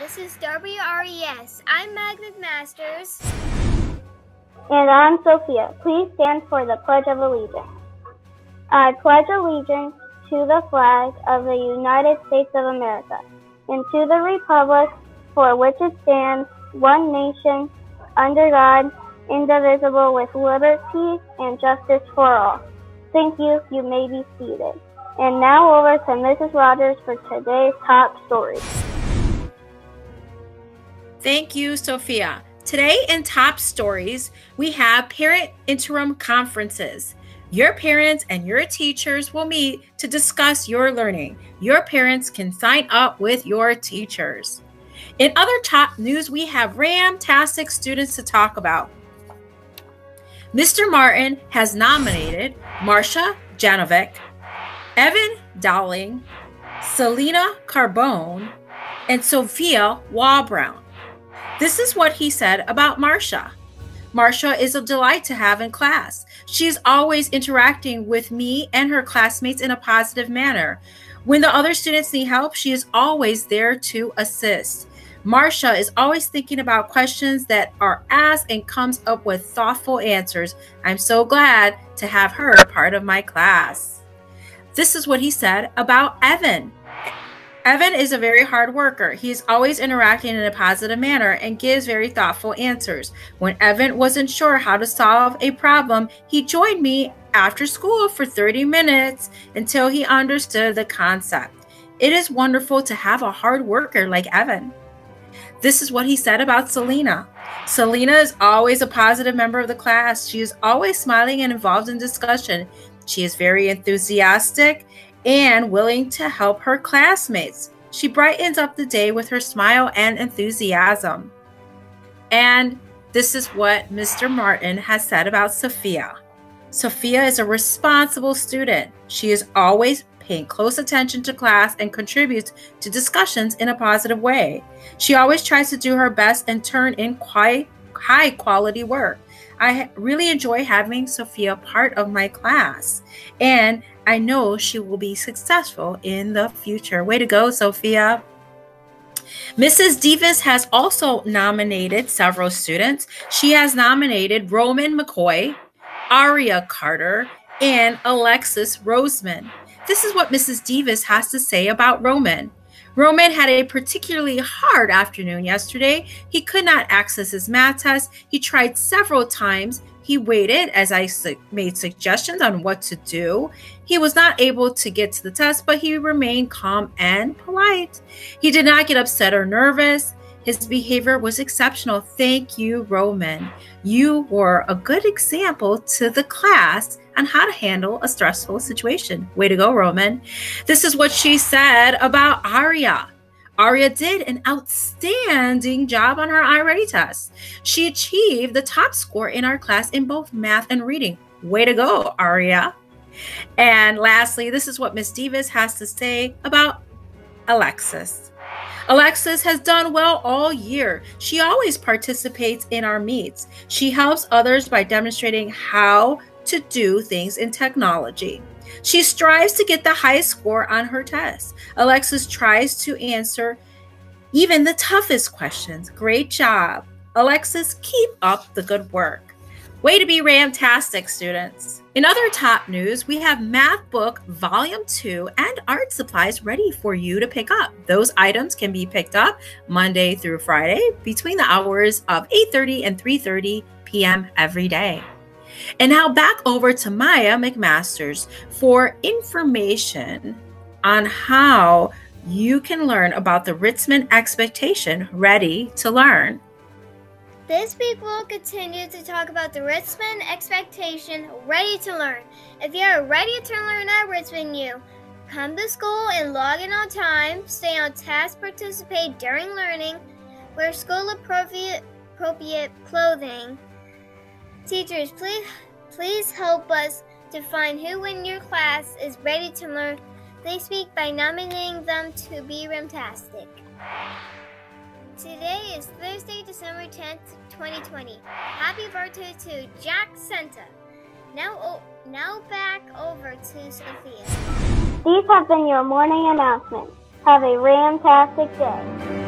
This is WRES. I'm Meg McMasters. And I'm Sophia. Please stand for the Pledge of Allegiance. I pledge allegiance to the flag of the United States of America and to the republic for which it stands, one nation, under God, indivisible, with liberty and justice for all. Thank you. You may be seated. And now over to Mrs. Rogers for today's top story. Thank you, Sophia. Today in Top Stories, we have parent interim conferences. Your parents and your teachers will meet to discuss your learning. Your parents can sign up with your teachers. In other top news, we have Ramtastic students to talk about. Mr. Martin has nominated Marcia Janovic, Evan Dowling, Selena Carbone, and Sophia Wall-Brown. This is what he said about Marcia. Marcia is a delight to have in class. She is always interacting with me and her classmates in a positive manner. When the other students need help, she is always there to assist. Marcia is always thinking about questions that are asked and comes up with thoughtful answers. I'm so glad to have her part of my class. This is what he said about Evan. Evan is a very hard worker. He is always interacting in a positive manner and gives very thoughtful answers. When Evan wasn't sure how to solve a problem, he joined me after school for 30 minutes until he understood the concept. It is wonderful to have a hard worker like Evan. This is what he said about Selena. Selena is always a positive member of the class. She is always smiling and involved in discussion. She is very enthusiastic and willing to help her classmates. She brightens up the day with her smile and enthusiasm. And this is what Mr. Martin has said about Sophia. Sophia is a responsible student. She is always paying close attention to class and contributes to discussions in a positive way. She always tries to do her best and turn in quite high quality work. I really enjoy having Sophia part of my class, and I know she will be successful in the future. Way to go, Sophia. Mrs. Davis has also nominated several students. She has nominated Roman McCoy, Aria Carter, and Alexis Roseman. This is what Mrs. Davis has to say about Roman. Roman had a particularly hard afternoon yesterday. He could not access his math test. He tried several times. He waited as I made suggestions on what to do. He was not able to get to the test, but he remained calm and polite. He did not get upset or nervous. His behavior was exceptional. Thank you, Roman. You were a good example to the class on how to handle a stressful situation. Way to go, Roman. This is what she said about Aria. Aria did an outstanding job on her iReady test. She achieved the top score in our class in both math and reading. Way to go, Aria. And lastly, this is what Miss Davis has to say about Alexis. Alexis has done well all year. She always participates in our meets. She helps others by demonstrating how to do things in technology. She strives to get the highest score on her test. Alexis tries to answer even the toughest questions. Great job. Alexis, keep up the good work. Way to be Ramtastic, students. In other top news, we have Math Book Volume 2 and art supplies ready for you to pick up. Those items can be picked up Monday through Friday between the hours of 8:30 and 3:30 p.m. every day. And now back over to Maya McMasters for information on how you can learn about the Ritzman expectation. Ready to learn. This week we'll continue to talk about the Ritzman expectation, ready to learn. If you are ready to learn at Ritzman U, come to school and log in on time, stay on task, participate during learning, wear school appropriate clothing. Teachers, please help us to find who in your class is ready to learn. They speak by nominating them to be Ramtastic. Today is Thursday, December 10th, 2020. Happy birthday to Jack Senta. Now back over to Sophia. These have been your morning announcements. Have a Ramtastic day.